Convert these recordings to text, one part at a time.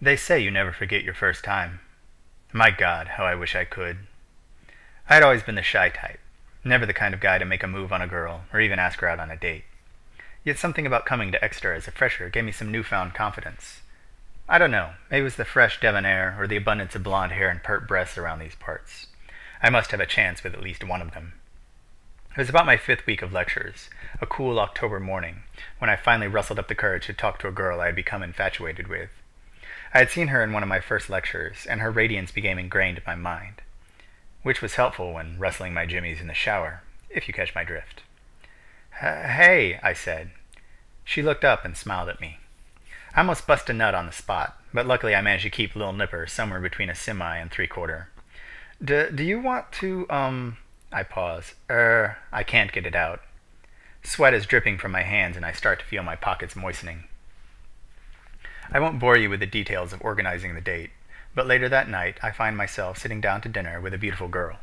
They say you never forget your first time. My God, how I wish I could. I had always been the shy type, never the kind of guy to make a move on a girl or even ask her out on a date. Yet something about coming to Exeter as a fresher gave me some newfound confidence. I don't know, maybe it was the fresh Devon air or the abundance of blonde hair and pert breasts around these parts. I must have a chance with at least one of them. It was about my 5th week of lectures, a cool October morning, when I finally rustled up the courage to talk to a girl I had become infatuated with. I had seen her in one of my first lectures, and her radiance became ingrained in my mind, which was helpful when wrestling my jimmies in the shower, if you catch my drift. Hey, I said. She looked up and smiled at me. I almost bust a nut on the spot, but luckily I managed to keep Lil Nipper somewhere between a semi and three-quarter. Do you want to, I pause. I can't get it out. Sweat is dripping from my hands and I start to feel my pockets moistening. I won't bore you with the details of organizing the date, but later that night I find myself sitting down to dinner with a beautiful girl,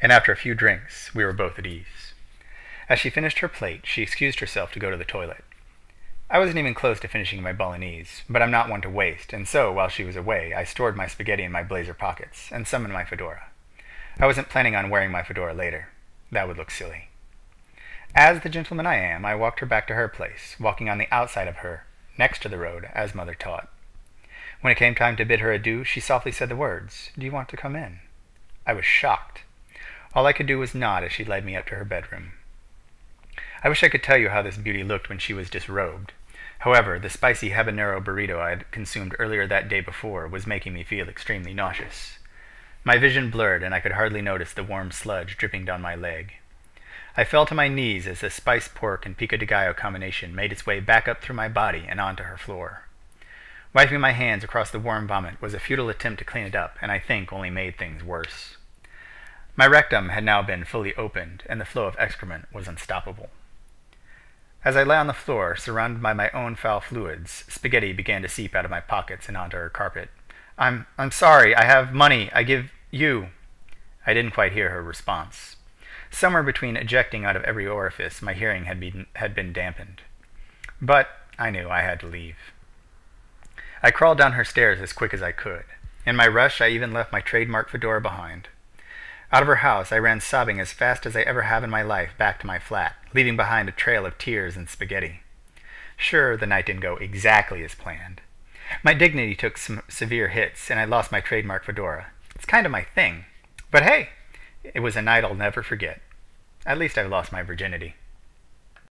and after a few drinks we were both at ease. As she finished her plate, she excused herself to go to the toilet. I wasn't even close to finishing my bolognese, but I'm not one to waste, and so, while she was away, I stored my spaghetti in my blazer pockets, and some in my fedora. I wasn't planning on wearing my fedora later. That would look silly. As the gentleman I am, I walked her back to her place, walking on the outside of her, next to the road, as Mother taught. When it came time to bid her adieu, she softly said the words, "Do you want to come in?" I was shocked. All I could do was nod as she led me up to her bedroom. I wish I could tell you how this beauty looked when she was disrobed. However, the spicy habanero burrito I had consumed earlier that day before was making me feel extremely nauseous. My vision blurred, and I could hardly notice the warm sludge dripping down my leg. I fell to my knees as the spiced pork and pico de gallo combination made its way back up through my body and onto her floor. Wiping my hands across the warm vomit was a futile attempt to clean it up, and I think only made things worse. My rectum had now been fully opened, and the flow of excrement was unstoppable. As I lay on the floor, surrounded by my own foul fluids, spaghetti began to seep out of my pockets and onto her carpet. I'm sorry, I have money, I give you." I didn't quite hear her response. Somewhere between ejecting out of every orifice, my hearing had been dampened. But I knew I had to leave. I crawled down her stairs as quick as I could. In my rush, I even left my trademark fedora behind. Out of her house, I ran sobbing as fast as I ever have in my life back to my flat, leaving behind a trail of tears and spaghetti. Sure, the night didn't go exactly as planned. My dignity took some severe hits, and I lost my trademark fedora. It's kind of my thing. But hey, it was a night I'll never forget. At least I've lost my virginity.